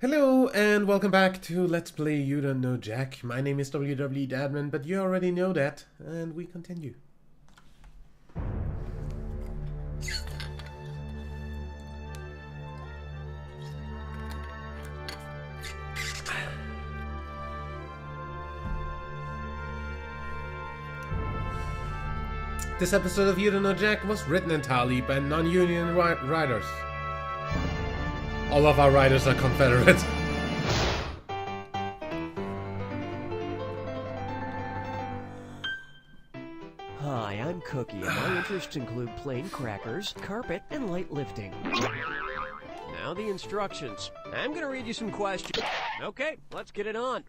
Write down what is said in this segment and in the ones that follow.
Hello and welcome back to Let's Play You Don't Know Jack. My name is WWE Dadman, but you already know that, and we continue. This episode of You Don't Know Jack was written entirely by non-union writers. All of our writers are Confederate. Hi, I'm Cookie, and my interests include plain crackers, carpet, and light lifting. Now the instructions. I'm gonna read you some questions. Okay, let's get it on.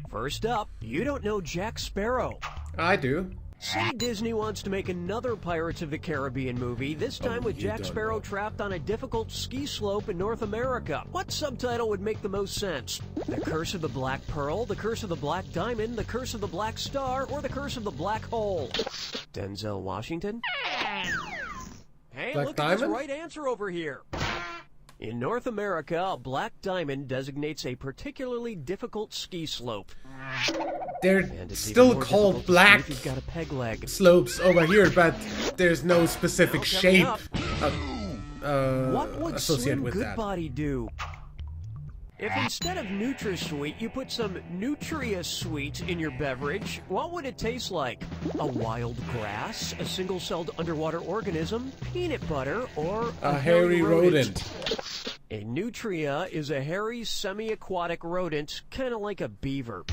First up, you don't know Jack Sparrow. I do. Say Disney wants to make another Pirates of the Caribbean movie, this time with Jack Sparrow trapped on a difficult ski slope in North America. What subtitle would make the most sense? The Curse of the Black Pearl, The Curse of the Black Diamond, The Curse of the Black Star, or The Curse of the Black Hole? Denzel Washington? Hey, Black look Diamond? at this right answer over here. In North America, a black diamond designates a particularly difficult ski slope. They're And it's still even more called difficult to black see if you've got a peg leg. slopes over here, but there's no specific shape What would associated Slim with that. Goodbody do? If instead of NutraSweet, you put some NutriaSweet in your beverage, what would it taste like? A wild grass, a single-celled underwater organism, peanut butter, or A hairy rodent. A nutria is a hairy semi-aquatic rodent, kind of like a beaver.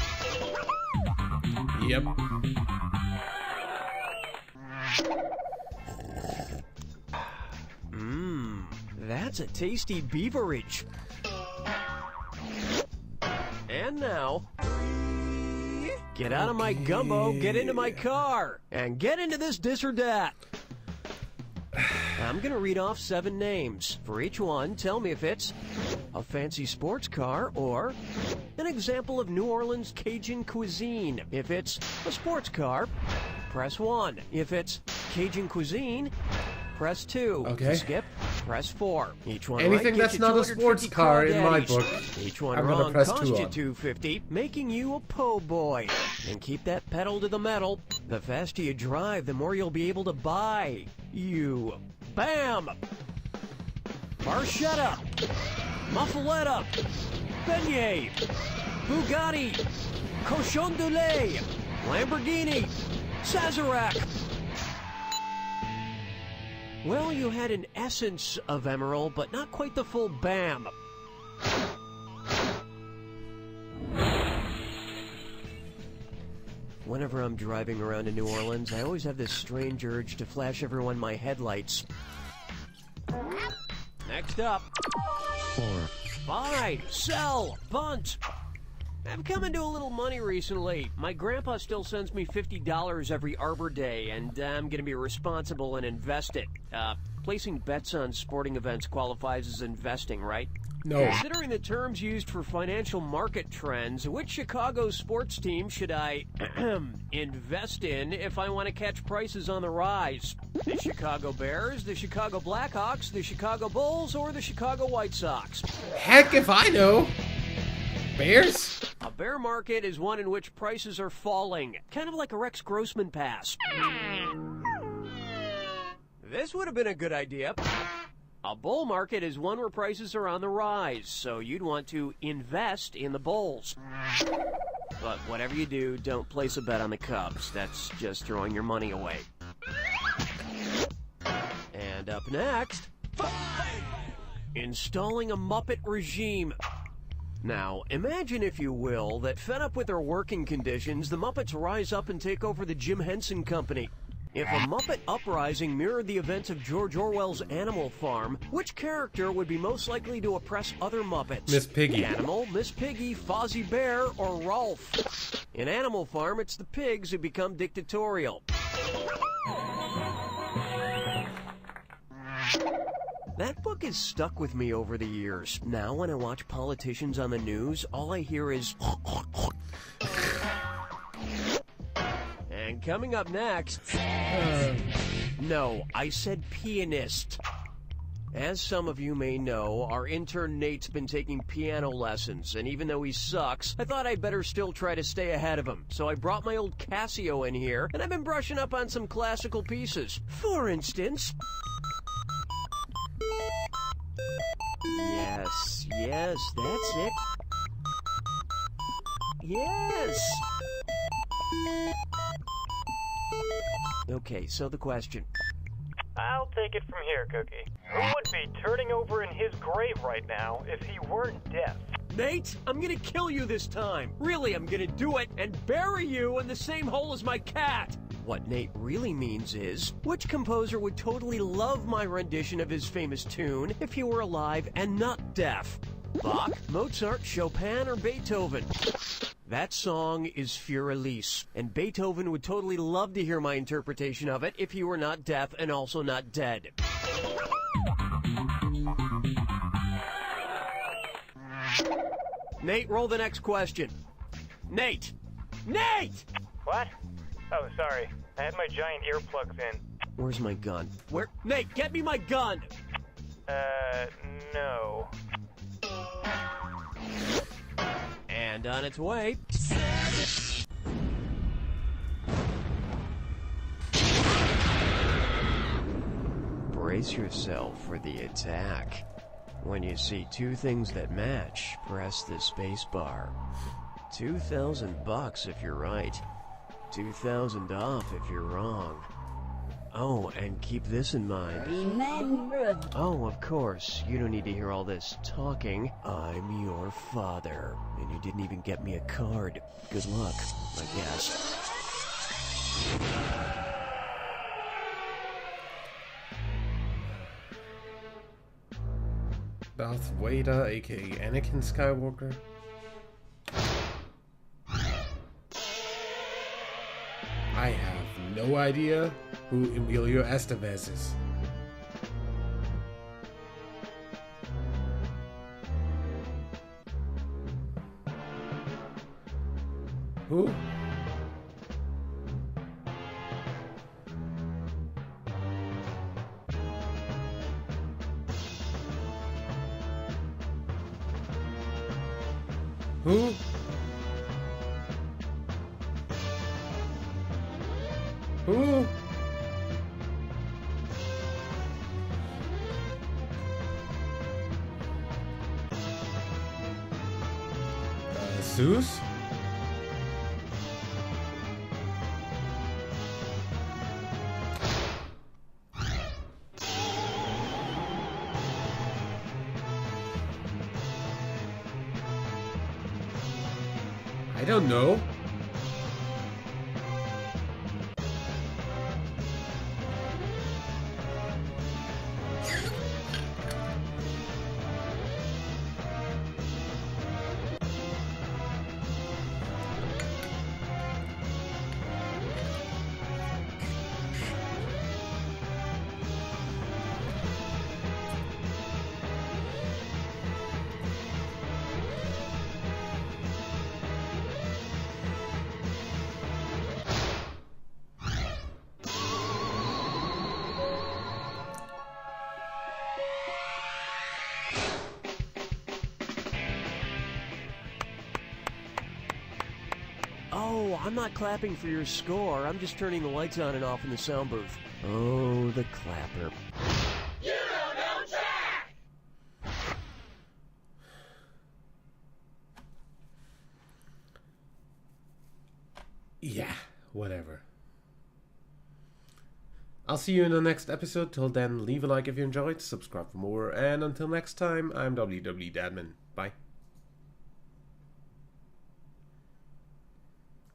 Yep. That's a tasty beverage. And now, get out of my gumbo, get into my car, and get into this or that. I'm gonna read off 7 names. For each one, tell me if it's a fancy sports car or an example of New Orleans Cajun cuisine. If it's a sports car, press 1. If it's Cajun cuisine, press 2. Okay. Skip, press 4. Each one Anything right that's gets you not a 250 sports car in my crawdaddies. book, Each one I'm gonna wrong press cost 2 you on. $250, making you a po' boy. And keep that pedal to the metal. The faster you drive, the more you'll be able to buy. You. Bam! Barchetta, Muffaletta, Beignet, Bugatti, Cochon de lait, Lamborghini, Sazerac. Well, you had an essence of Emerald, but not quite the full BAM. Whenever I'm driving around in New Orleans, I always have this strange urge to flash everyone my headlights. Next up. Buy, sell, bunt. I've come into a little money recently. My grandpa still sends me $50 every Arbor Day, and I'm going to be responsible and invest it. Placing bets on sporting events qualifies as investing, right? No. Considering the terms used for financial market trends, which Chicago sports team should I invest in if I want to catch prices on the rise? The Chicago Bears, the Chicago Blackhawks, the Chicago Bulls, or the Chicago White Sox? Heck if I know. Bears? A bear market is one in which prices are falling, kind of like a Rex Grossman pass. This would have been a good idea. A bull market is one where prices are on the rise, so you'd want to invest in the bulls. But whatever you do, don't place a bet on the Cubs. That's just throwing your money away. And up next, installing a Muppet regime. Now, imagine, if you will, that fed up with their working conditions, the Muppets rise up and take over the Jim Henson Company. If a Muppet uprising mirrored the events of George Orwell's Animal Farm, which character would be most likely to oppress other Muppets? Miss Piggy. Animal, Miss Piggy, Fozzie Bear, or Rolf? In Animal Farm, it's the pigs who become dictatorial. That book has stuck with me over the years. Now, when I watch politicians on the news, all I hear is... And coming up next... No, I said pianist. As some of you may know, our intern Nate's been taking piano lessons, and even though he sucks, I thought I'd better still try to stay ahead of him. So I brought my old Casio in here, and I've been brushing up on some classical pieces. For instance... Yes, that's it. Yes! Okay, so the question... I'll take it from here, Cookie. Who would be turning over in his grave right now if he weren't deaf? Nate, I'm gonna kill you this time. Really, I'm gonna do it and bury you in the same hole as my cat. What Nate really means is, which composer would totally love my rendition of his famous tune if he were alive and not deaf? Bach, Mozart, Chopin, or Beethoven? That song is Für Elise, and Beethoven would totally love to hear my interpretation of it if he were not deaf and also not dead. Nate, roll the next question. Nate! Nate! What? Oh, sorry. I had my giant earplugs in. Where's my gun? Where? Nate, get me my gun! No. And on its way. Brace yourself for the attack. When you see two things that match, press the space bar. $2,000 if you're right. 2,000 off if you're wrong. Oh, and keep this in mind. Remember. Oh, of course. You don't need to hear all this talking. I'm your father. And you didn't even get me a card. Good luck, I guess. Darth Vader, aka Anakin Skywalker. I have no idea who Emilio Estevez is. Who? Who? Who? Zeus? I don't know. Oh, I'm not clapping for your score. I'm just turning the lights on and off in the sound booth. Oh, the clapper. You don't know Jack! Yeah, whatever. I'll see you in the next episode. Till then, leave a like if you enjoyed, subscribe for more, and until next time, I'm WW Dadman. Bye.